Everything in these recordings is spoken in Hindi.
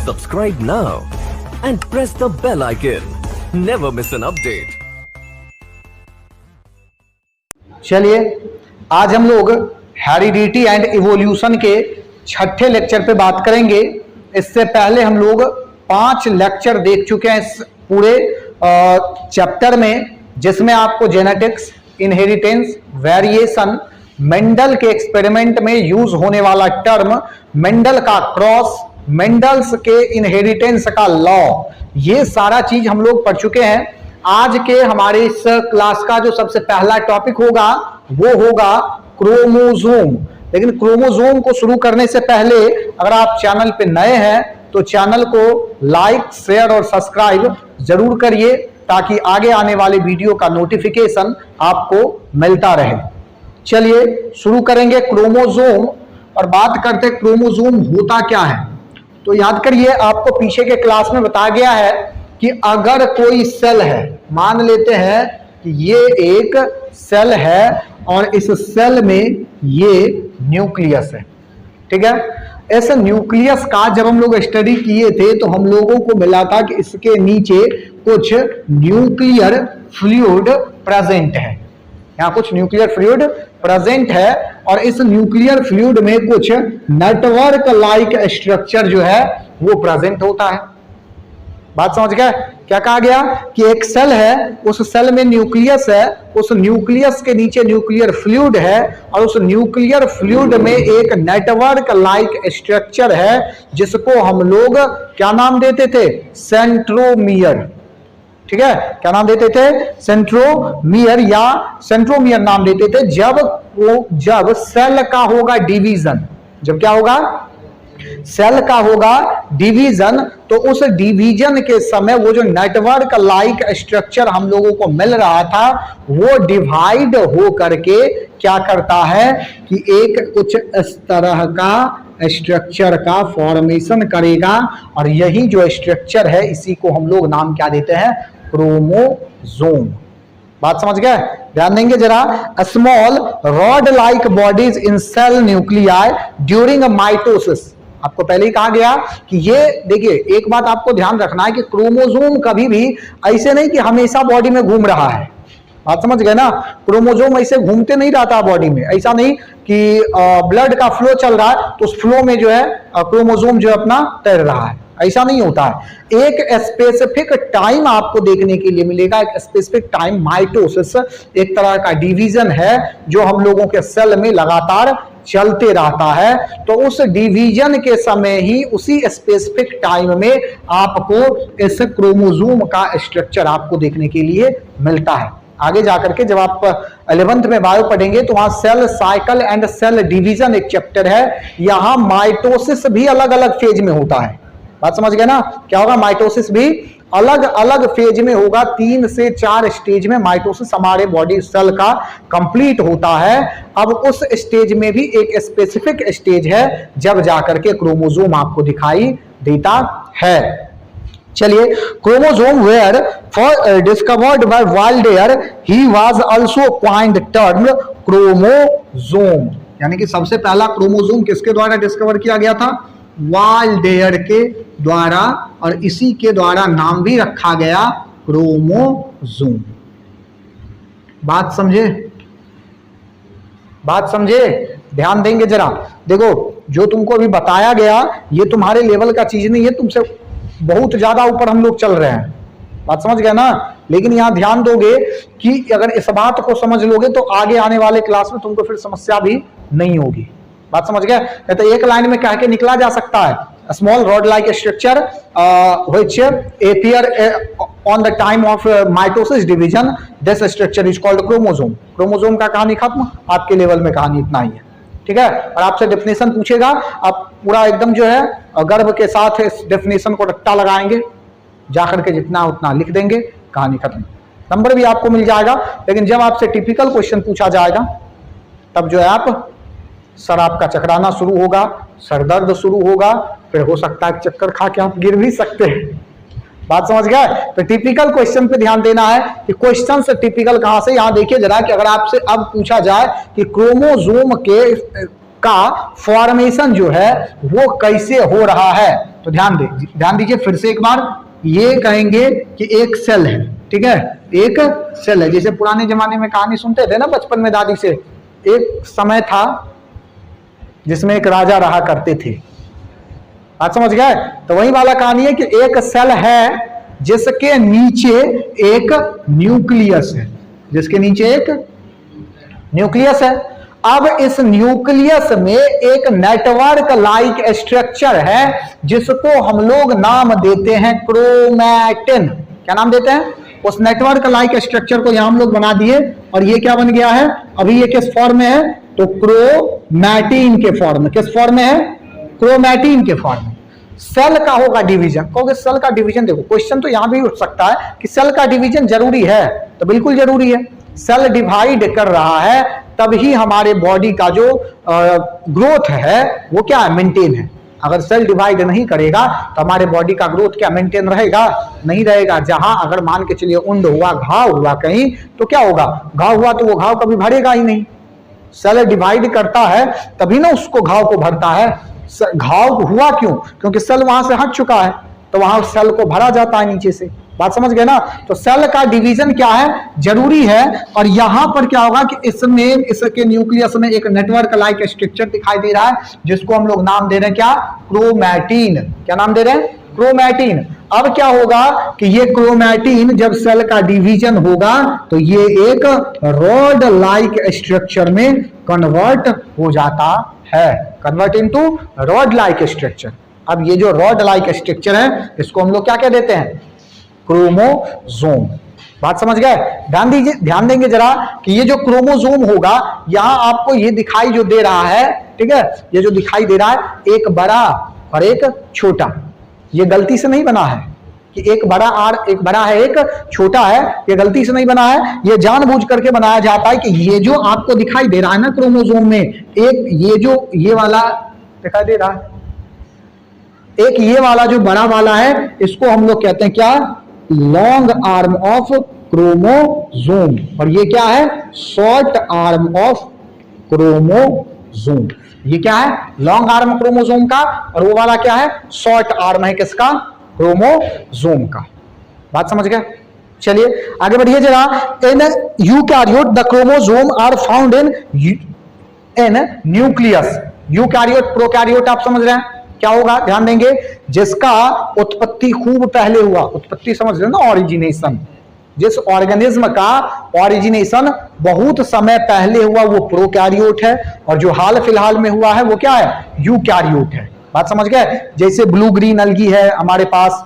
Subscribe now and press the bell icon. Never miss an update. चलिए आज हम लोग हेरिडिटी एंड इवोल्यूशन के छठे लेक्चर पे बात करेंगे। इससे पहले हम लोग 5 लेक्चर देख चुके हैं इस पूरे चैप्टर में, जिसमें आपको जेनेटिक्स, इनहेरिटेंस, वेरिएशन, मेंडल के एक्सपेरिमेंट में यूज होने वाला टर्म, मेंडल का क्रॉस, मेंडल्स के इनहेरिटेंस का लॉ, ये सारा चीज हम लोग पढ़ चुके हैं। आज के हमारे इस क्लास का जो सबसे पहला टॉपिक होगा वो होगा क्रोमोसोम। लेकिन क्रोमोसोम को शुरू करने से पहले अगर आप चैनल पे नए हैं तो चैनल को लाइक, शेयर और सब्सक्राइब जरूर करिए, ताकि आगे आने वाले वीडियो का नोटिफिकेशन आपको मिलता रहे। चलिए शुरू करेंगे क्रोमोसोम और बात करते हैं क्रोमोसोम होता क्या है। तो याद करिए, आपको पीछे के क्लास में बताया गया है कि अगर कोई सेल है, मान लेते हैं कि ये एक सेल है और इस सेल में ये न्यूक्लियस है, ठीक है। ऐसे न्यूक्लियस का जब हम लोग स्टडी किए थे तो हम लोगों को मिला था कि इसके नीचे कुछ न्यूक्लियर फ्लूइड प्रेजेंट है, यहाँ कुछ न्यूक्लियर फ्लूइड प्रेजेंट है और इस न्यूक्लियर फ्लूइड में कुछ नेटवर्क लाइक स्ट्रक्चर जो है वो प्रेजेंट होता है। बात समझ गए? क्या कहा गया कि एक सेल है, उस सेल में न्यूक्लियस है, उस न्यूक्लियस के नीचे न्यूक्लियर फ्लूइड है और उस न्यूक्लियर फ्लूइड में एक नेटवर्क लाइक स्ट्रक्चर है जिसको हम लोग क्या नाम देते थे? सेंट्रोमियर, ठीक है। क्या नाम देते थे? सेंट्रोमियर या सेंट्रोमियर नाम देते थे। जब सेल का होगा डिवीजन, जब क्या होगा? सेल का होगा डिवीजन, तो उस डिवीजन के समय वो जो नेटवर्क लाइक स्ट्रक्चर हम लोगों को मिल रहा था वो डिवाइड हो करके क्या करता है कि एक कुछ इस तरह का स्ट्रक्चर का फॉर्मेशन करेगा और यही जो स्ट्रक्चर है इसी को हम लोग नाम क्या देते हैं? क्रोमोसोम। बात समझ गए? ध्यान देंगे जरा। Small rod like bodies in cell nuclei during mitosis. आपको पहले ही कहा गया कि ये देखिए, एक बात आपको ध्यान रखना है कि क्रोमोसोम कभी भी ऐसे नहीं कि हमेशा बॉडी में घूम रहा है। बात समझ गए ना? क्रोमोसोम ऐसे घूमते नहीं रहता बॉडी में, ऐसा नहीं कि ब्लड का फ्लो चल रहा है तो उस फ्लो में जो है क्रोमोसोम जो है अपना तैर रहा है, ऐसा नहीं होता है। एक स्पेसिफिक टाइम आपको देखने के लिए मिलेगा, एक स्पेसिफिक टाइम। माइटोसिस एक तरह का डिवीजन है जो हम लोगों के सेल में लगातार चलते रहता है, तो उस डिवीजन के समय ही उसी स्पेसिफिक टाइम में आपको इस क्रोमोसोम का स्ट्रक्चर आपको देखने के लिए मिलता है। आगे जाकर के जब आप 11th में बायो पढ़ेंगे तो वहां cell cycle and cell division एक चैप्टर है, यहां माइटोसिस भी अलग अलग फेज में होता है। बात समझ गए ना? क्या होगा? माइटोसिस भी अलग अलग फेज में होगा, 3 से 4 स्टेज में माइटोसिस हमारे बॉडी सेल का कंप्लीट होता है। अब उस स्टेज में भी एक स्पेसिफिक स्टेज है जब जाकर के क्रोमोसोम आपको दिखाई देता है। चलिए, chromosome were for discovered by Waldeyer, he was also coined term chromosome. यानी कि सबसे पहला क्रोमोसोम किसके द्वारा डिस्कवर किया गया था? वाल्डेयर के द्वारा, और इसी के द्वारा नाम भी रखा गया क्रोमोसोम। बात समझे? बात समझे? ध्यान देंगे जरा। देखो, जो तुमको अभी बताया गया ये तुम्हारे लेवल का चीज नहीं है, तुमसे बहुत ज्यादा ऊपर हम लोग चल रहे हैं। बात समझ गए ना? लेकिन यहां ध्यान दोगे कि अगर इस बात को समझ लोगे तो आगे आने वाले क्लास में तुमको फिर समस्या भी नहीं होगी। बात समझ गए? तो एक लाइन में कह के निकला जा सकता है, small rod like structure which appear on the time of mitosis division, this structure is called chromosome. Chromosome का कहानी खत्म, आपके लेवल में कहानी इतना ही है, ठीक है। और आपसे डेफिनेशन पूछेगा, आप पूरा एकदम जो है गर्व के साथ इस डेफिनेशन को रट्टा लगाएंगे, जाकर के जितना उतना लिख देंगे, कहानी खत्म। नंबर भी आपको मिल जाएगा, लेकिन जब आपसे टिपिकल क्वेश्चन पूछा जाएगा तब जो है आप सर आपका चकराना शुरू होगा, सर दर्द शुरू होगा, फिर हो सकता है चक्कर खा के आप गिर भी सकते हैं। बात समझ गए? तो टिपिकल क्वेश्चन पे ध्यान देना है कि क्वेश्चन से टिपिकल कहां से। यहां देखिए जरा कि अगर आपसे अब पूछा जाए कि क्रोमोसोम के का फॉर्मेशन जो है वो कैसे हो रहा है, तो ध्यान दीजिए फिर से एक बार, ये कहेंगे कि एक सेल है, ठीक है, एक सेल है। जैसे पुराने जमाने में कहानी सुनते थे ना बचपन में दादी से, एक समय था जिसमें एक राजा रहा करते थे, बात समझ गए? तो वही वाला कहानी है कि एक सेल है जिसके नीचे एक न्यूक्लियस है, जिसके नीचे एक न्यूक्लियस है। अब इस न्यूक्लियस में एक नेटवर्क लाइक स्ट्रक्चर है जिसको हम लोग नाम देते हैं क्रोमैटिन। क्या नाम देते हैं? उस नेटवर्क लाइक स्ट्रक्चर को यहां हम लोग बना दिए और ये क्या बन गया है? अभी ये किस फॉर्म में है? तो क्रोमैटिन के फॉर्म में। किस फॉर्म में है? क्रोमैटिन के फॉर्म में। सेल का होगा डिवीजन। कहोगे सेल का डिवीजन, देखो क्वेश्चन तो यहां भी उठ सकता है कि सेल का डिवीजन जरूरी है, तो बिल्कुल जरूरी है। सेल डिवाइड कर रहा है तभी हमारे बॉडी का जो ग्रोथ है वो क्या है? मेंटेन है। अगर सेल डिवाइड नहीं करेगा तो हमारे बॉडी का ग्रोथ क्या मेंटेन रहेगा? नहीं रहेगा। जहां अगर मान के चलिए उंड हुआ, घाव हुआ कहीं, तो क्या होगा? घाव हुआ तो वो घाव कभी भरेगा ही नहीं। सेल डिवाइड करता है तभी ना उसको घाव को भरता है। घाव हुआ क्यों? क्योंकि सेल वहां से हट चुका है, तो वहां सेल को भरा जाता है नीचे से। बात समझ गए ना? तो सेल का डिवीजन क्या है? जरूरी है। और यहां पर क्या होगा कि इसमें, इसके न्यूक्लियस में एक नेटवर्क लाइक स्ट्रक्चर दिखाई दे रहा है जिसको हम लोग नाम दे रहे हैं क्या? क्रोमैटिन। क्या नाम दे रहे हैं? क्रोमैटिन। अब क्या होगा कि ये क्रोमैटिन जब सेल का डिवीजन होगा तो ये एक रॉड लाइक स्ट्रक्चर में कन्वर्ट हो जाता है। Convert into rod like structure. अब ये जो रॉड लाइक स्ट्रक्चर है इसको हम लोग क्या कह देते हैं? क्रोमोसोम। बात समझ गए? ध्यान दीजिए, ध्यान देंगे जरा कि ये जो क्रोमोसोम होगा, यहां आपको ये दिखाई जो दे रहा है, ठीक है, ये जो दिखाई दे रहा है एक बड़ा और एक छोटा, ये गलती से नहीं बना है कि एक बड़ा और एक बड़ा है एक छोटा है, ये गलती से नहीं बना है। ये जानबूझ करके बनाया जाता है कि ये जो आपको दिखाई दे रहा है ना क्रोमोसोम में, एक ये जो ये वाला दिखाई दे रहा है, एक ये वाला जो बड़ा वाला है, इसको हम लोग कहते हैं क्या? Long arm of chromosome. और ये क्या है? Short arm of chromosome. ये क्या है? लॉन्ग आर्म क्रोमोसोम का, और वो वाला क्या है? शॉर्ट आर्म है किसका? क्रोमोसोम का। बात समझ गए? चलिए आगे बढ़िए जरा। In eukaryote the chromosome are found in nucleus. Eukaryote, prokaryote आप समझ रहे हैं क्या होगा? ध्यान देंगे, जिसका उत्पत्ति खूब पहले हुआ, उत्पत्ति समझ रहे हो ना, ओरिजिनेशन, जिस ऑर्गेनिज्म का ओरिजिनेशन बहुत समय पहले हुआ वो प्रोकैरियोट है, और जो हाल फिलहाल में हुआ है वो क्या है? यूकैरियोट है। बात समझ गए? जैसे ब्लू ग्रीन अलगी है हमारे पास,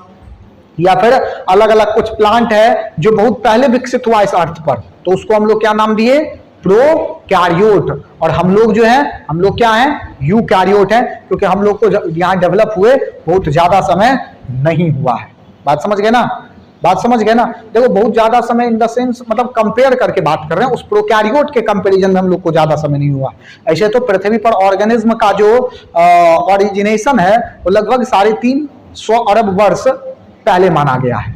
या फिर अलग अलग कुछ प्लांट है जो बहुत पहले विकसित हुआ इस अर्थ पर, तो उसको हम लोग क्या नाम दिए? प्रोकैरियोट। और हम लोग जो है, हम लोग क्या हैं? यूकैरियोट हैं, क्योंकि हम लोग को यहाँ डेवलप हुए बहुत ज्यादा समय नहीं हुआ है। बात समझ गए ना? बात समझ गए ना? देखो बहुत ज्यादा समय इन द सेंस मतलब कंपेयर करके बात कर रहे हैं, उस प्रोकैरियोट के कंपैरिजन में हम लोग को ज्यादा समय नहीं हुआ। ऐसे तो पृथ्वी पर ऑर्गेनिज्म का जो ओरिजिनेशन है वो लगभग 350 अरब वर्ष पहले माना गया है।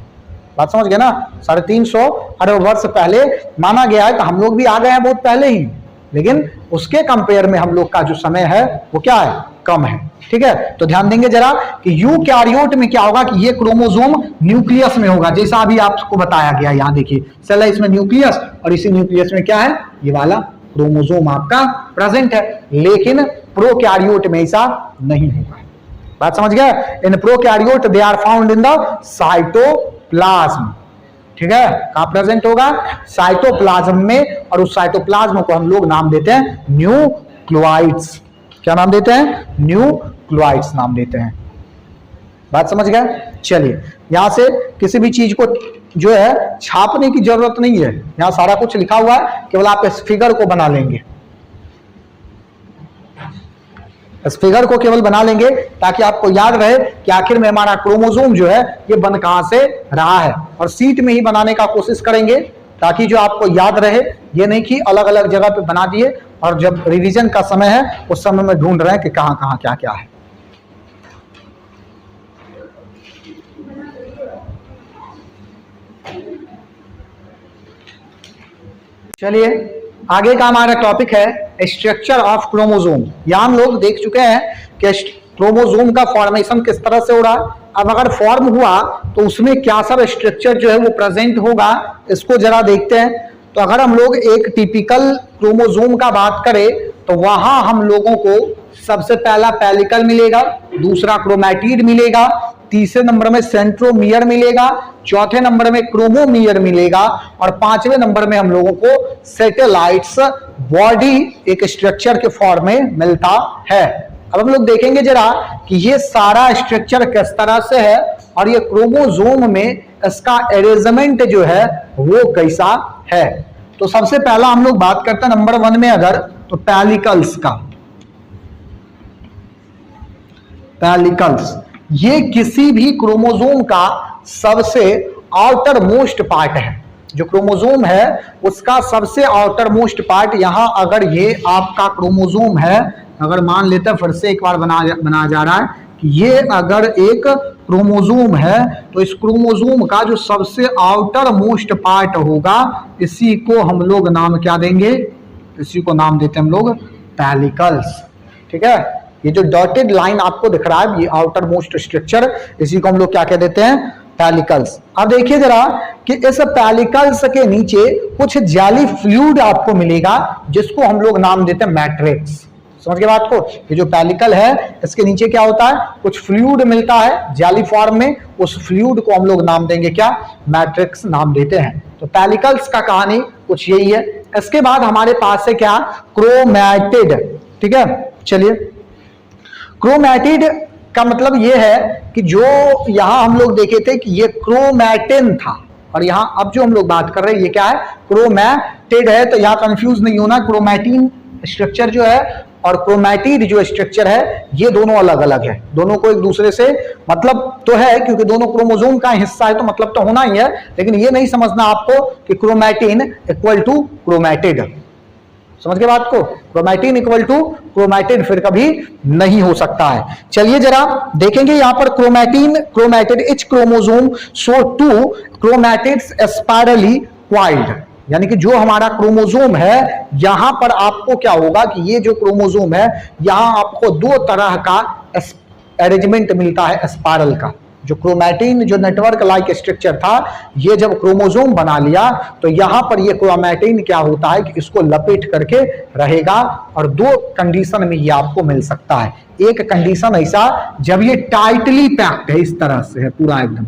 बात समझ गए ना? 350 अरब वर्ष पहले माना गया है, तो हम लोग भी आ गए हैं बहुत पहले ही, लेकिन उसके कंपेयर में हम लोग का जो समय है वो क्या है? कम है। ठीक है, तो ध्यान देंगे जरा कि यूकैरियोट में क्या होगा कि ये क्रोमोसोम न्यूक्लियस में होगा, जैसा अभी आपको बताया गया। यहाँ देखिए सेल है, इसमें न्यूक्लियस, और इसी न्यूक्लियस में क्या है? ये वाला क्रोमोसोम आपका प्रेजेंट है। लेकिन प्रोकैरियोट में ऐसा नहीं होगा। बात समझ गए? In prokaryote they are found in the cytoplasm. ठीक है, कहां प्रेजेंट होगा? साइटोप्लाज्म में, और उस साइटोप्लाज्म को हम लोग नाम देते हैं न्यूक्लियोइड्स। क्या नाम देते हैं? न्यूक्लियोइड्स नाम देते हैं। बात समझ गए? चलिए, यहां से किसी भी चीज को जो है छापने की जरूरत नहीं है, यहां सारा कुछ लिखा हुआ है, केवल आप इस फिगर को बना लेंगे, इस फिगर को केवल बना लेंगे ताकि आपको याद रहे कि आखिर में हमारा क्रोमोसोम जो है ये बन कहां से रहा है। और सीट में ही बनाने का कोशिश करेंगे ताकि जो आपको याद रहे, ये नहीं कि अलग अलग जगह पे बना दिए और जब रिवीजन का समय है उस समय में ढूंढ रहे हैं कि कहां कहां क्या क्या है। चलिए, आगे का हमारा टॉपिक है स्ट्रक्चर ऑफ क्रोमोसोम। यहां हम लोग देख चुके हैं कि क्रोमोसोम का फॉर्मेशन किस तरह से हो रहा है। अब अगर फॉर्म हुआ तो उसमें क्या सब स्ट्रक्चर जो है वो प्रेजेंट होगा, इसको जरा देखते हैं। तो अगर हम लोग एक टिपिकल क्रोमोसोम का बात करें तो वहां हम लोगों को सबसे पहला पेलिकल मिलेगा, दूसरा क्रोमैटिड मिलेगा, तीसरे नंबर में सेंट्रोमियर मिलेगा, चौथे नंबर में क्रोमोमियर मिलेगा और पांचवें नंबर में हम लोगों को सैटेलाइट्स बॉडी एक स्ट्रक्चर के फॉर्म में मिलता है। अब हम लोग देखेंगे जरा कि ये सारा स्ट्रक्चर किस तरह से है और ये क्रोमोसोम में इसका अरेंजमेंट जो है वो कैसा है। तो सबसे पहला हम लोग बात करते हैं नंबर 1 में अगर तो पेलिकल्स का। पेलिकल्स ये किसी भी क्रोमोसोम का सबसे आउटर मोस्ट पार्ट है। जो क्रोमोसोम है उसका सबसे आउटर मोस्ट पार्ट, यहां अगर ये आपका क्रोमोसोम है, अगर मान लेते हैं फिर से एक बार बना जा रहा है कि ये अगर एक क्रोमोसोम है तो इस क्रोमोसोम का जो सबसे आउटर मोस्ट पार्ट होगा इसी को हम लोग नाम क्या देंगे, इसी को नाम देते हैं हम लोग पेलिकल्स। ठीक है, ये जो डॉटेड लाइन आपको दिख रहा है ये आउटर मोस्ट स्ट्रक्चर, इसी को हम लोग क्या कह देते हैं, पेलिकल्स। अब देखिए जरा कि इस पेलिकल्स के नीचे कुछ जाली फ्लूइड आपको मिलेगा जिसको हम लोग नाम देते हैं मैट्रिक्स। समझ गए बात को। ये जो पेलिकल है इसके नीचे क्या होता है, कुछ फ्लूइड मिलता है जाली फॉर्म में, उस फ्लूइड को हम लोग नाम देंगे क्या, मैट्रिक्स नाम देते हैं। तो पेलिकल्स का कहानी कुछ यही है। इसके बाद हमारे पास है क्या, क्रोमैटिड। ठीक है, चलिए क्रोमैटिड का मतलब ये है कि जो यहां हम लोग देखे थे कि ये क्रोमैटिन था और यहां अब जो हम लोग बात कर रहे हैं ये क्या है, क्रोमैटिड है। तो यहां कंफ्यूज नहीं होना, क्रोमैटिन स्ट्रक्चर जो है और क्रोमैटिड जो स्ट्रक्चर है ये दोनों अलग अलग है। दोनों को एक दूसरे से मतलब तो है क्योंकि दोनों क्रोमोसोम का हिस्सा है तो मतलब तो होना ही है, लेकिन ये नहीं समझना आपको कि क्रोमैटिन इक्वल टू क्रोमैटिड। समझ के बात को, क्रोमैटिन इक्वल टू क्रोमैटिड फिर कभी नहीं हो सकता है। चलिए जरा देखेंगे यहां पर chromatid each chromosome show two chromatids spirally coiled, यानी कि जो हमारा क्रोमोसोम है यहां पर आपको क्या होगा कि ये जो क्रोमोसोम है यहां आपको दो तरह का अरेंजमेंट मिलता है स्पाइरल का। जो क्रोमैटिन जो नेटवर्क लाइक स्ट्रक्चर था ये जब क्रोमोसोम बना लिया तो यहां पर ये क्रोमैटिन क्या होता है कि इसको लपेट करके रहेगा और दो कंडीशन में ये आपको मिल सकता है। एक कंडीशन ऐसा जब ये टाइटली पैक्ड है, इस तरह से है पूरा एकदम,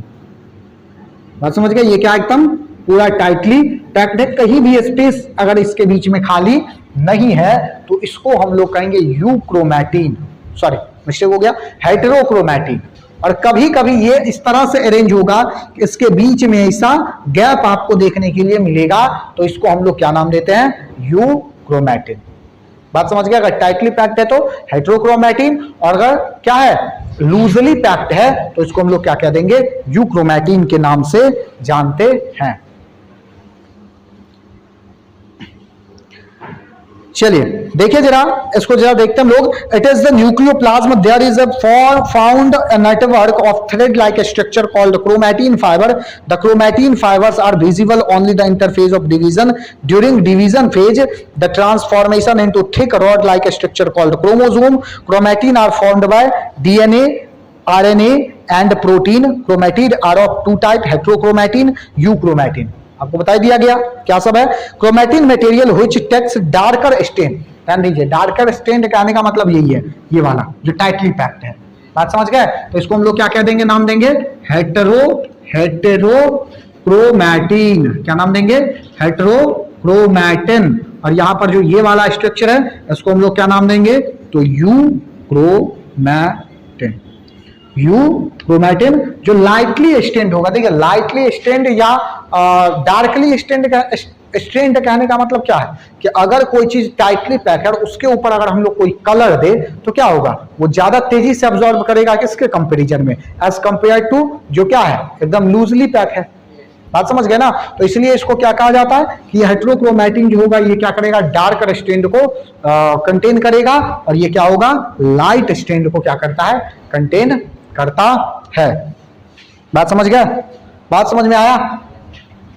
बात समझ गए, ये क्या एकदम पूरा टाइटली पैक्ड है, कहीं भी स्पेस अगर इसके बीच में खाली नहीं है तो इसको हम लोग कहेंगे यूक्रोमैटिन, सॉरी मिस्टेक हो गया, हेटेरोक्रोमैटिन। और कभी कभी ये इस तरह से अरेंज होगा कि इसके बीच में ऐसा गैप आपको देखने के लिए मिलेगा तो इसको हम लोग क्या नाम देते हैं, यूक्रोमैटिन। बात समझ गया, अगर टाइटली पैक्ड है तो हेटेरोक्रोमैटिन और अगर क्या है लूजली पैक्ड है तो इसको हम लोग क्या कह देंगे, यूक्रोमैटिन के नाम से जानते हैं। चलिए देखिए जरा इसको जरा देखते हैं हम लोग। It is the nucleoplasm, there is a found a network of thread like structure called chromatin fiber. The chromatin fibers are visible only the interphase of division. During division phase the transformation into thick rod like structure called chromosome. Chromatin are formed by DNA, RNA and protein. Chromatid are of two type, heterochromatin, euchromatin. आपको बता दिया गया क्या सब है। Chromatin material which takes darker stain, ध्यान दीजिए डार्कर स्टेन कहने का मतलब यही है, ये वाला जो टाइटली पैक्ड है। बात समझ गए, तो इसको हम लोग क्या कह देंगे, नाम देंगे हेटेरोक्रोमैटिन। क्या नाम देंगे, हेटेरोक्रोमैटिन। और यहां पर जो ये वाला स्ट्रक्चर है इसको हम लोग क्या नाम देंगे, तो यूक्रोमैटिन। यूक्रोमैटिन जो लाइटली स्टेंड होगा, देखिए लाइटली स्टेंड या डार्कली स्टेंड का स्टेंड कहने का मतलब क्या है कि अगर कोई चीज टाइटली पैक है और उसके ऊपर अगर हम लोग कोई कलर दे तो क्या होगा, वो ज्यादा तेजी से अब्सॉर्ब करेगा किसके कंपैरिजन में, एज कंपेयर टू जो क्या है एकदम लूजली पैक है। बात समझ गए ना, तो इसलिए इसको क्या कहा जाता है कि ये हेटेरोक्रोमैटिन जो होगा ये क्या करेगा, डार्क स्टेंड को कंटेन करेगा और ये क्या होगा, लाइट स्टेंड को क्या करता है, कंटेन करता है। बात समझ गया, बात समझ में आया।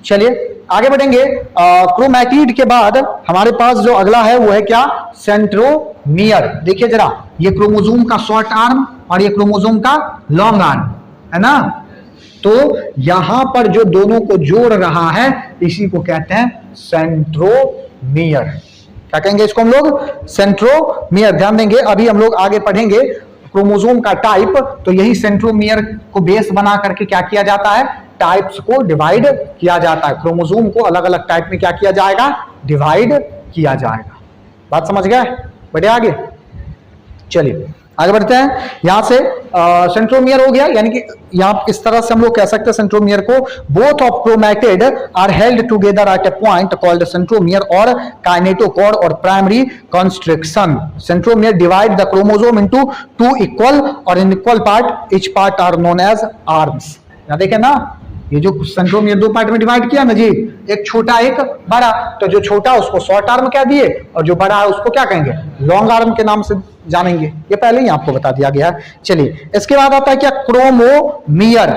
चलिए आगे बढ़ेंगे। क्रोमैटिड के बाद हमारे पास जो अगला है वो है क्या, सेंट्रोमियर। देखिए जरा, ये क्रोमोसोम का शॉर्ट आर्म और ये क्रोमोसोम का लॉन्ग आर्म है ना। तो यहां पर जो दोनों को जोड़ रहा है इसी को कहते हैं सेंट्रोमियर। क्या कहेंगे इसको हम लोग, सेंट्रोमियर। ध्यान देंगे, अभी हम लोग आगे पढ़ेंगे क्रोमोसोम का टाइप, तो यही सेंट्रोमियर को बेस बना करके क्या किया जाता है, टाइप्स को डिवाइड किया जाता है। क्रोमोसोम को अलग अलग टाइप में क्या किया जाएगा, डिवाइड किया जाएगा। बात समझ गए, बढ़े आगे। चलिए आगे बढ़ते हैं। यहां से सेंट्रोमियर हो गया, यानी कि यहां इस तरह से हम लोग कह सकते हैं सेंट्रोमियर को, both of chromatid are held together at a point called centromere और काइनेटोकोर और primary constriction. Centromere divide the chromosome into two equal और unequal part, each part are known as arms. यहां देखें ना, ये जो सेंट्रोमियर दो पार्ट में डिवाइड किया ना जी, एक छोटा एक बड़ा, तो जो छोटा उसको शॉर्ट आर्म कह दिए और जो बड़ा है उसको क्या कहेंगे, लॉन्ग आर्म के नाम से जानेंगे। ये पहले ही आपको बता दिया गया है। चलिए इसके बाद आता है क्या, chromomere.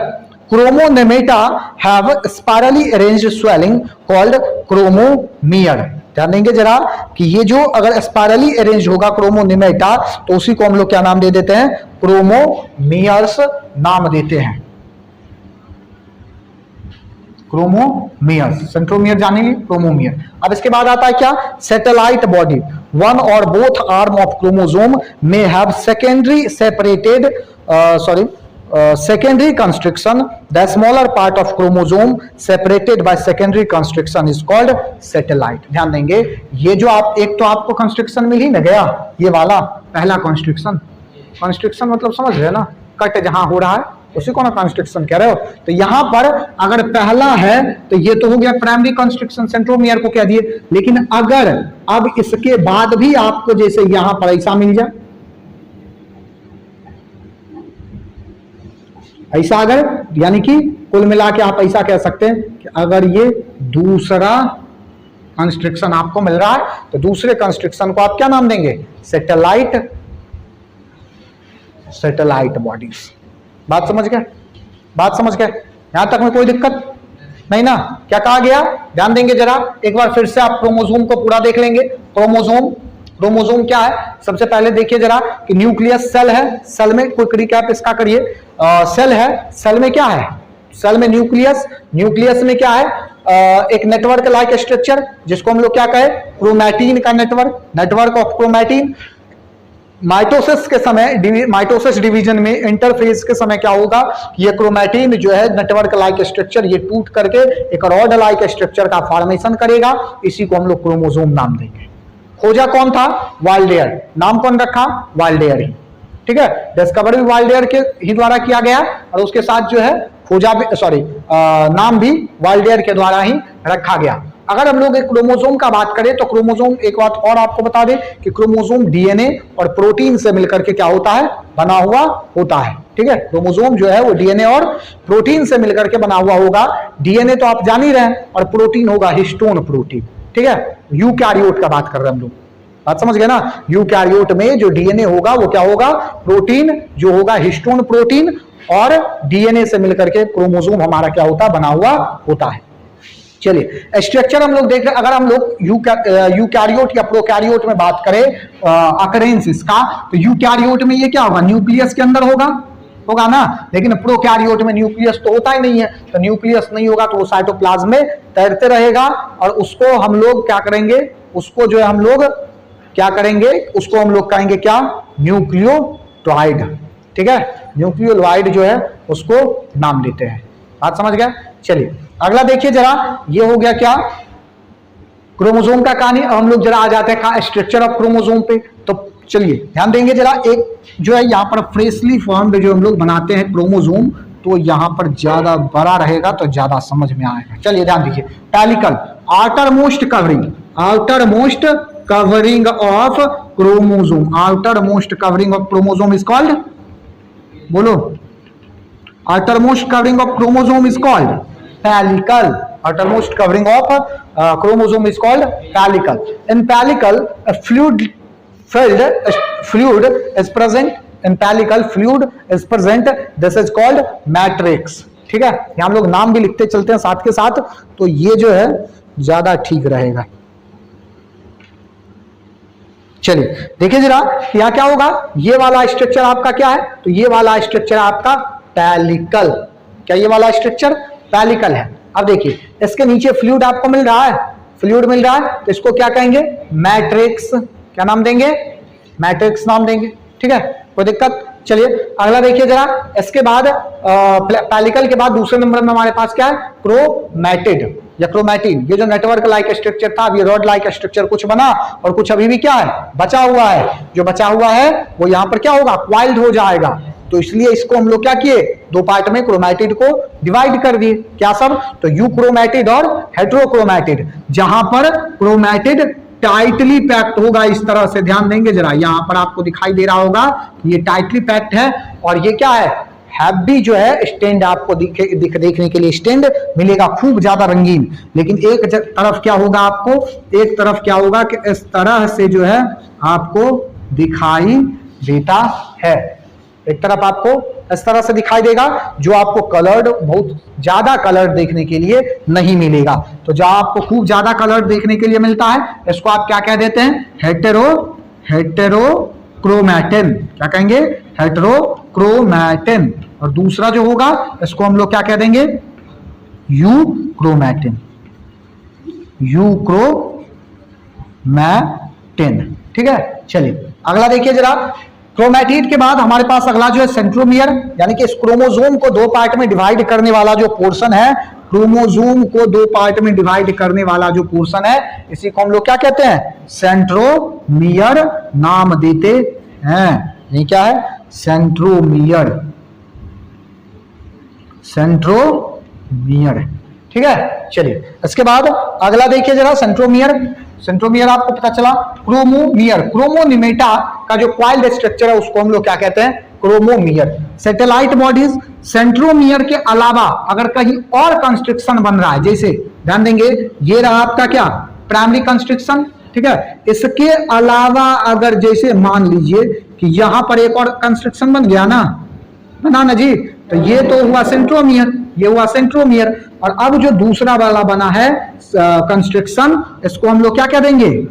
Chromonemata have spirally arranged swelling called chromomere. ध्यान देंगे जरा कि ये जो अगर स्पाइरली अरेंज होगा क्रोमोनेमेटा तो उसी को हम लोग क्या नाम दे देते हैं, क्रोमोमियर्स नाम देते हैं, क्रोमोमियर्स। सेंट्रोमियर जानेंगे, क्रोमोमियर। अब इसके बाद आता है क्या, सैटेलाइट बॉडी। वन और both arm of chromosome may have secondary separated secondary constriction. The smaller part of chromosome separated by secondary constriction is called satellite. ध्यान देंगे, ये जो आप एक तो आपको कंस्ट्रिक्शन मिल ही ना गया, ये वाला पहला कंस्ट्रिक्शन। कंस्ट्रिक्शन मतलब समझ रहे ना, कट जहां हो रहा है उसी को ना कंस्ट्रिक्शन कह रहे हो। तो यहां पर अगर पहला है तो ये तो हो गया प्राइमरी कंस्ट्रिक्शन, सेंट्रोमियर को कह दिए। लेकिन अगर अब इसके बाद भी आपको जैसे यहां पर ऐसा मिल जाए, ऐसा अगर, यानी कि कुल मिला के आप ऐसा कह सकते हैं कि अगर ये दूसरा कंस्ट्रिक्शन आपको मिल रहा है तो दूसरे कंस्ट्रिक्शन को आप क्या नाम देंगे, सैटेलाइट, सैटेलाइट बॉडीज। बात समझ गए, बात समझ गए, यहां तक में कोई दिक्कत नहीं ना। क्या कहा गया, ध्यान देंगे जरा एक बार फिर से, आप क्रोमोसोम को पूरा देख लेंगे। क्रोमोसोम, क्रोमोसोम क्या है, सबसे पहले देखिए जरा कि न्यूक्लियस सेल है, सेल में क्विक रिकैप इसका करिए। सेल है, सेल में क्या है, सेल में न्यूक्लियस, न्यूक्लियस में क्या है, एक नेटवर्क लाइक स्ट्रक्चर जिसको हम लोग क्या कहे, क्रोमैटिन का network, network of chromatin. Mitosis के समय, माइटोसिस डिवीजन में इंटरफेज के समय क्या होगा, ये क्रोमैटिन जो है नेटवर्क लाइक स्ट्रक्चर, ये टूट करके एक रॉड लाइक स्ट्रक्चर का फॉर्मेशन करेगा, इसी को हम लोग क्रोमोसोम नाम देंगे। खोजा कौन था, वाल्डेयर, नाम कौन रखा, वाल्डेयर ही, ठीक है। डिस्कवर भी वाल्डेयर के ही द्वारा किया गया और उसके साथ जो है खोजा भी, सॉरी नाम भी वाल्डेयर के द्वारा ही रखा गया। अगर हम लोग एक क्रोमोसोम का बात करें तो क्रोमोसोम, एक बात और आपको बता दें कि क्रोमोसोम डीएनए और प्रोटीन से मिलकर के क्या होता है, बना हुआ होता है, ठीक है। क्रोमोसोम जो है वो डीएनए और प्रोटीन से मिलकर के बना हुआ होगा। डीएनए तो आप जान ही रहे हैं और प्रोटीन होगा हिस्टोन प्रोटीन, ठीक है। यूकैरियोट का बात कर रहे हैं हम लोग, बात समझ गए ना। यूकैरियोट में जो डीएनए होगा वो क्या होगा, प्रोटीन जो होगा हिस्टोन प्रोटीन, और डीएनए से मिलकर के क्रोमोसोम हमारा क्या होता है, बना हुआ होता है। चलिए स्ट्रक्चर हम लोग देख रहे हैं। अगर हम लोग यूकैरियोट या प्रोकैरियोट में बात करें अकरेंस इसका, तो यूकैरियोट में ये क्या होगा, न्यूक्लियस के अंदर होगा ना। लेकिन प्रोकैरियोट में न्यूक्लियस तो होता ही नहीं है, तो न्यूक्लियस नहीं होगा तो वो साइटोप्लाज्म में तैरते रहेगा और उसको हम लोग क्या करेंगे, उसको जो है हम लोग क्या करेंगे, उसको हम लोग कहेंगे क्या, न्यूक्लियोटाइड, ठीक है। न्यूक्लियोटाइड जो है उसको नाम देते हैं। बात समझ गया। चलिए अगला देखिए जरा, ये हो गया क्या, क्रोमोसोम का कहानी। अब हम लोग जरा आ जाते हैं स्ट्रक्चर ऑफ क्रोमोसोम पे। तो चलिए ध्यान देंगे जरा, एक जो है यहाँ पर फ्रेशली फॉर्म्ड जो हम लोग बनाते हैं क्रोमोसोम, तो यहाँ पर ज्यादा बड़ा रहेगा तो ज्यादा समझ में आएगा। चलिए ध्यान दीजिए, pellicle, outer most covering, outer most covering of chromosome, outer most covering of chromosome is called, बोलो, outermost covering of chromosome is called pellicle. Outermost covering of chromosome is called pellicle. In pellicle, a fluid is present. In pellicle, fluid is present. This is called matrix. ठीक है, यहां हम लोग नाम भी लिखते चलते हैं साथ के साथ, तो ये जो है ज्यादा ठीक रहेगा। चलिए देखिए जरा यहां क्या होगा, ये वाला स्ट्रक्चर आपका क्या है, तो ये वाला स्ट्रक्चर आपका पैलिकल, क्या ये वाला स्ट्रक्चर पैलिकल है। अब देखिए इसके नीचे फ्लूइड आपको मिल रहा है, फ्लूइड मिल रहा है, तो इसको क्या कहेंगे, मैट्रिक्स, क्या नाम देंगे, मैट्रिक्स नाम देंगे। ठीक है, कोई दिक्कत। चलिए अगला देखिए जरा, इसके बाद पैलिकल के बाद दूसरे नंबर में हमारे पास क्या है, क्रोमैटिड या क्रोमैटिन। ये जो नेटवर्क लाइक स्ट्रक्चर था, अब ये रॉड लाइक स्ट्रक्चर कुछ बना और कुछ अभी भी क्या है, बचा हुआ है। जो बचा हुआ है वो यहां पर क्या होगा, क्वाइल्ड हो जाएगा। तो इसलिए इसको हम लोग क्या किए, दो पार्ट में क्रोमैटिड को डिवाइड कर दिए। क्या सब, तो यूक्रोमैटिड और हेट्रोक्रोमैटिड। जहां पर क्रोमैटिड टाइटली पैक्ड होगा, इस तरह से ध्यान देंगे जरा, यहां पर आपको दिखाई दे रहा होगा ये टाइटली पैक्ड है, और ये क्या है, हैवी जो है स्टैंड आपको देखने के लिए स्टैंड मिलेगा, खूब ज्यादा रंगीन। लेकिन एक तरफ क्या होगा आपको, एक तरफ क्या होगा कि इस तरह से जो है आपको दिखाई देता है, एक तरफ आपको इस तरह से दिखाई देगा, जो आपको कलर्ड, बहुत ज्यादा कलर्ड देखने के लिए नहीं मिलेगा। तो जहां आपको खूब ज्यादा कलर्ड देखने के लिए मिलता है, इसको आप क्या कह देते हैं, हेटेरोक्रोमैटिन, क्या कहेंगे, हेटेरोक्रोमैटिन। और दूसरा जो होगा इसको हम लोग क्या कह देंगे, यूक्रोमैटिन, यूक्रोमैटिन। ठीक है, चलिए अगला देखिए जरा, क्रोमैटिड के बाद हमारे पास अगला जो है सेंट्रोमियर, यानी कि इस क्रोमोसोम को दो पार्ट में डिवाइड करने वाला जो पोर्शन है, क्रोमोसोम को दो पार्ट में डिवाइड करने वाला जो पोर्शन है, इसी को हम लोग क्या कहते हैं, सेंट्रोमियर नाम देते हैं। ये क्या है, सेंट्रोमियर, सेंट्रोमियर। ठीक है, चलिए इसके बाद अगला देखिए जरा, सेंट्रोमियर। सेंट्रोमियर आपको पता चला, क्रोमोमियर, क्रोमोनिमेटा का जो क्वाइल्ड स्ट्रक्चर है उसको हम लोग क्या कहते हैं, क्रोमोमियर। सैटेलाइट बॉडीज, सेंट्रोमियर के अलावा अगर कहीं और कंस्ट्रक्शन बन रहा है, जैसे ध्यान देंगे ये रहा आपका क्या, प्राइमरी कंस्ट्रक्शन। ठीक है, इसके अलावा अगर जैसे मान लीजिए कि यहां पर एक और कंस्ट्रक्शन बन गया ना, बना ना जी, तो ये तो हुआ सेंट्रोमियर, ये हुआ सेंट्रोमियर। और अब जो दूसरा वाला बना है कंस्ट्रक्शन, इसको हम लोग क्या कह देंगे,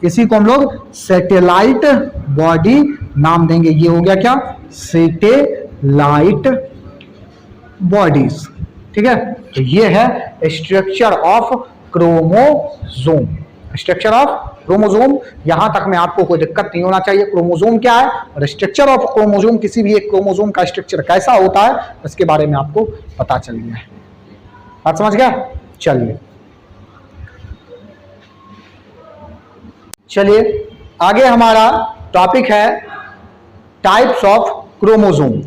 इसी को हम लोग सैटेलाइट बॉडी नाम देंगे। ये हो गया क्या, सैटेलाइट बॉडीज। ठीक है, तो ये है structure of chromosome, structure of chromosome. यहां तक में आपको कोई दिक्कत नहीं होना चाहिए, क्रोमोसोम क्या है और स्ट्रक्चर ऑफ क्रोमोसोम, किसी भी एक क्रोमोसोम का स्ट्रक्चर कैसा होता है इसके बारे में आपको पता चल गया है। बात समझ गया। चलिए चलिए आगे हमारा टॉपिक है टाइप्स ऑफ क्रोमोसोम।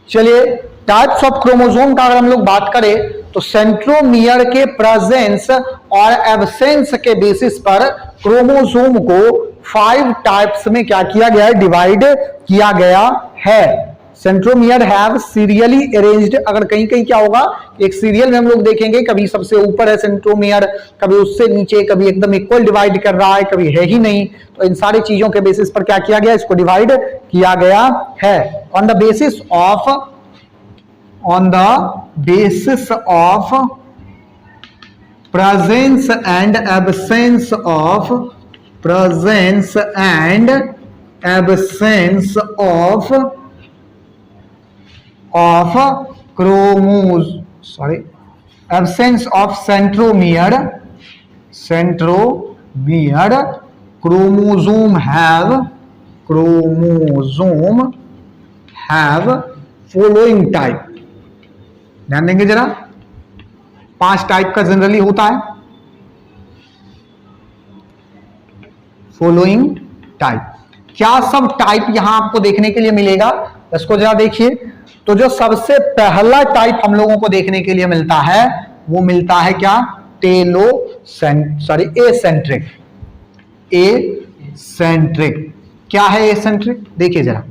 चलिए टाइप्स ऑफ क्रोमोसोम का अगर हम लोग बात करें तो सेंट्रोमियर के प्रेजेंस और एब्सेंस के बेसिस पर क्रोमोसोम को 5 टाइप्स में क्या किया गया है, डिवाइड किया गया है। सेंट्रोमियर हैव सीरियली अरेंज्ड, अगर कहीं कहीं क्या होगा, एक सीरियल में हम लोग देखेंगे, कभी सबसे ऊपर है सेंट्रोमियर, कभी उससे नीचे, कभी एकदम इक्वल डिवाइड कर रहा है, कभी है ही नहीं। तो इन सारी चीजों के बेसिस पर क्या किया गया, इसको डिवाइड किया गया है। On the basis of presence and absence of absence of centromere, chromosome have following type। ध्यान देंगे जरा, 5 टाइप का जनरली होता है। फॉलोइंग टाइप, क्या सब टाइप यहां आपको देखने के लिए मिलेगा, इसको जरा देखिए। तो जो सबसे पहला टाइप हम लोगों को देखने के लिए मिलता है वो मिलता है क्या, एसेंट्रिक। क्या है एसेंट्रिक, देखिए जरा,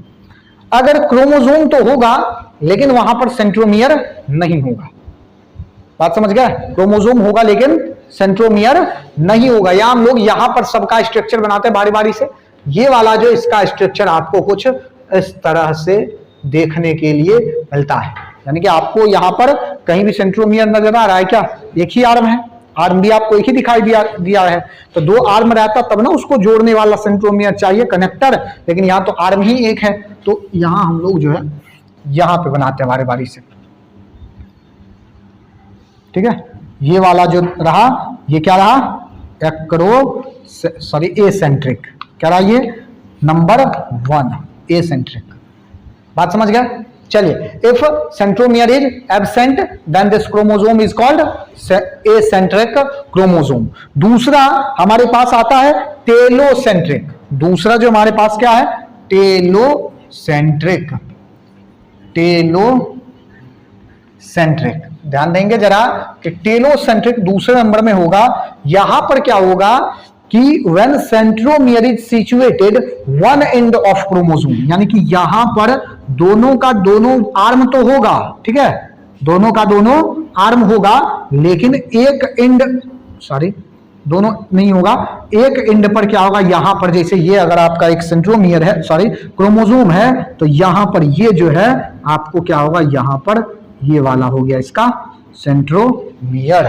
अगर क्रोमोसोम तो होगा लेकिन वहां पर सेंट्रोमियर नहीं होगा। बात समझ गए, क्रोमोसोम होगा लेकिन सेंट्रोमियर नहीं होगा। या हम लोग यहां पर सबका स्ट्रक्चर बनाते हैं बारी बारी से, ये वाला जो इसका स्ट्रक्चर आपको कुछ इस तरह से देखने के लिए मिलता है। यानी कि आपको यहाँ पर कहीं भी सेंट्रोमियर नजर आ रहा है क्या? एक ही आर्म है, आर्म भी आपको एक ही दिखाई दिया है। तो दो आर्म रहता तब ना उसको जोड़ने वाला सेंट्रोमियर चाहिए, कनेक्टर, लेकिन यहाँ तो आर्म ही एक है। तो यहाँ हम लोग जो है यहाँ पे बनाते हैं बारी बारी से, ठीक है। ये वाला जो रहा, ये क्या रहा? एसेंट्रिक। क्या रहा ये? Number 1 acentric. बात समझ गए? चलिए, if centromere is absent then this chromosome is called acentric chromosome. दूसरा हमारे पास आता है टेलोसेंट्रिक। दूसरा जो हमारे पास क्या है? टेलोसेंट्रिक। टेलोसेंट्रिक, ध्यान देंगे जरा कि टेलोसेंट्रिक दूसरे नंबर में होगा। यहां पर क्या होगा कि when centromere is situated one end of chromosome, यानी कि यहां पर दोनों का दोनों आर्म तो होगा, ठीक है, दोनों का दोनों आर्म होगा, लेकिन एक एंड दोनों नहीं होगा। एक एंड पर क्या होगा? यहां पर जैसे ये अगर आपका एक सेंट्रोमियर है, क्रोमोसोम है, तो यहां पर ये जो है आपको क्या होगा? यहां पर ये वाला हो गया इसका सेंट्रोमियर।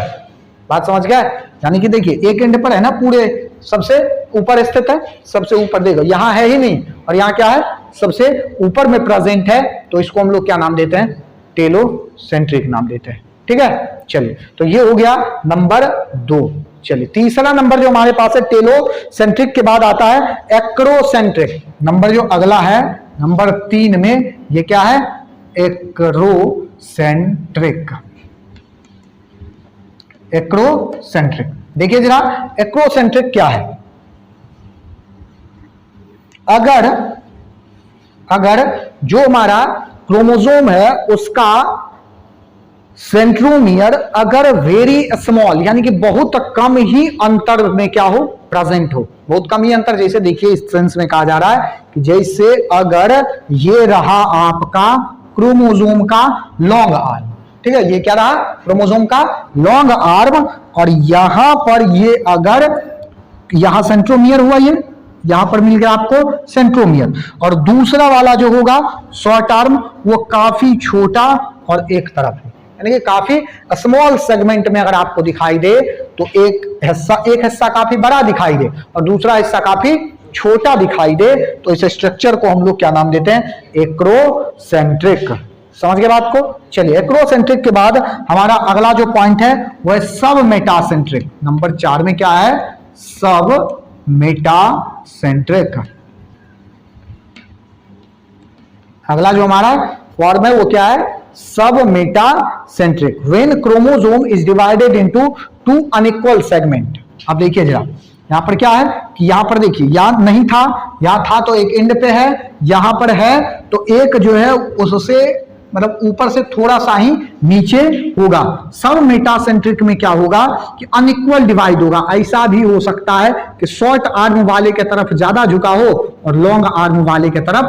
बात समझ गए? यानी कि देखिए एक एंड पर है ना, पूरे सबसे ऊपर स्थित है, सबसे ऊपर देखो यहां है ही नहीं, और यहां क्या है? सबसे ऊपर में प्रेजेंट है, तो इसको हम लोग क्या नाम देते हैं? टेलोसेंट्रिक नाम देते हैं, ठीक है। चलिए, तो ये हो गया नंबर 2। चलिए, तीसरा नंबर जो हमारे पास है टेलोसेंट्रिक के बाद आता है एक्रोसेंट्रिक। नंबर जो अगला है नंबर 3 में, ये क्या है? एक्रोसेंट्रिक। एक्रोसेंट्रिक, देखिए जरा एक्रोसेंट्रिक क्या है? अगर जो हमारा क्रोमोसोम है उसका सेंट्रोमियर अगर वेरी स्मॉल, यानी कि बहुत कम ही अंतर में क्या हो? प्रेजेंट हो, बहुत कम ही अंतर। जैसे देखिए इस सेंस में कहा जा रहा है कि जैसे अगर ये रहा आपका क्रोमोसोम का लॉन्ग आर्म, ठीक है, ये क्या रहा? क्रोमोसोम का लॉन्ग आर्म, और यहां पर ये अगर यहां सेंट्रोमियर हुआ, ये यहां पर मिल गया आपको सेंट्रोमियर, और दूसरा वाला जो होगा शॉर्ट आर्म वो काफी छोटा और एक तरफ है, यानी कि काफी स्मॉल सेगमेंट में अगर आपको दिखाई दे तो एक हिस्सा काफी बड़ा दिखाई दे और दूसरा हिस्सा काफी छोटा दिखाई दे, तो इस स्ट्रक्चर को हम लोग क्या नाम देते हैं? एक्रोसेंट्रिक। समझ गए बात को? चलिए, एक्रोसेंट्रिक के बाद हमारा अगला जो पॉइंट है वो है सब मेटासेंट्रिक। नंबर 4 में क्या है? सब मेटासेंट्रिक। अगला जो हमारा फॉर्म है वो क्या है? सब metacentric. When chromosome is divided into 2 unequal segment. अब देखिए जरा, यहां पर क्या है कि यहां पर देखिए, यहां नहीं था, यहां था तो एक एंड पे है, यहां पर है तो एक जो है उससे मतलब ऊपर से थोड़ा सा ही नीचे होगा। सब मेटासेंट्रिक में क्या होगा कि अनइक्वल डिवाइड होगा। ऐसा भी हो सकता है कि शॉर्ट आर्म वाले के तरफ ज्यादा झुका हो और लॉन्ग आर्म वाले के तरफ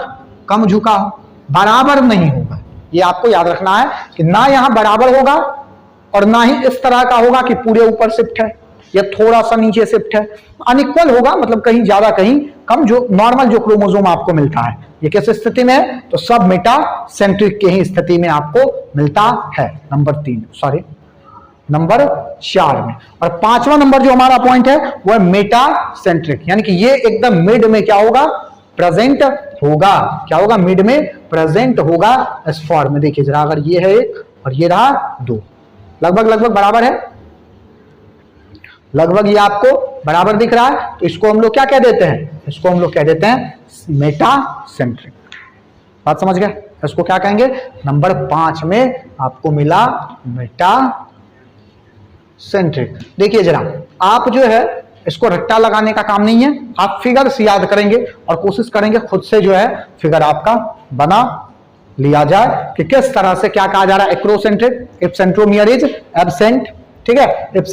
कम झुका हो, बराबर नहीं होगा। ये आपको याद रखना है कि ना यहां बराबर होगा और ना ही इस तरह का होगा कि पूरे ऊपर शिफ्ट है या थोड़ा सा नीचे शिफ्ट है। अनइक्वल होगा, मतलब कहीं ज्यादा कहीं कम, जो नॉर्मल जो क्रोमोसोम आपको मिलता है। ये किस स्थिति में है? तो सब मेटासेंट्रिक के ही स्थिति में आपको मिलता है। नंबर 4 में। और 5वां नंबर जो हमारा पॉइंट है वो है मेटासेंट्रिक, यानी कि ये एकदम मिड में क्या होगा? प्रेजेंट होगा। क्या होगा? मिड में प्रेजेंट होगा इस फॉर्म में। देखिए जरा, अगर ये है 1 और ये रहा 2, लगभग बराबर है, लगभग ये आपको बराबर दिख रहा है, तो इसको हम लोग क्या कह देते हैं? इसको हम लोग कह देते हैं मेटासेंट्रिक। बात समझ गए? इसको क्या कहेंगे? नंबर 5 में आपको मिला मेटासेंट्रिक। देखिए जरा, आप जो है इसको रट्टा लगाने का काम नहीं है, आप फिगर्स याद करेंगे और कोशिश करेंगे खुद से जो है फिगर आपका बना लिया जाए कि किस तरह से क्या कहा जा रहा है। Acrocentric, if centromere is absent, ठीक है, if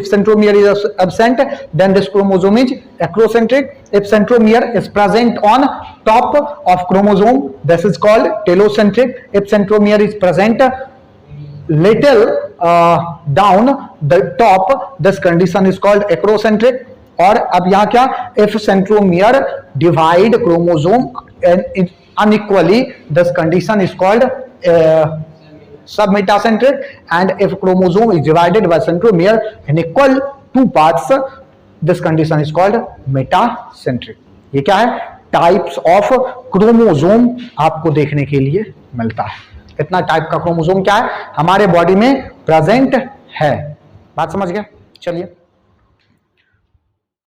centromere is absent then this chromosome is acrocentric. If centromere is present on top of chromosome, this is called telocentric. If centromere is present little down the top, this condition is called acrocentric. और अब यहां क्या, if centromere divide chromosome unequally this condition is called submetacentric, and if chromosome is divided by centromere in equal two parts, this condition is called metacentric. ये क्या है, टाइप्स ऑफ क्रोमोसोम आपको देखने के लिए मिलता है। कितना टाइप का क्रोमोसोम क्या है हमारे बॉडी में प्रेजेंट है, बात समझ गया। चलिए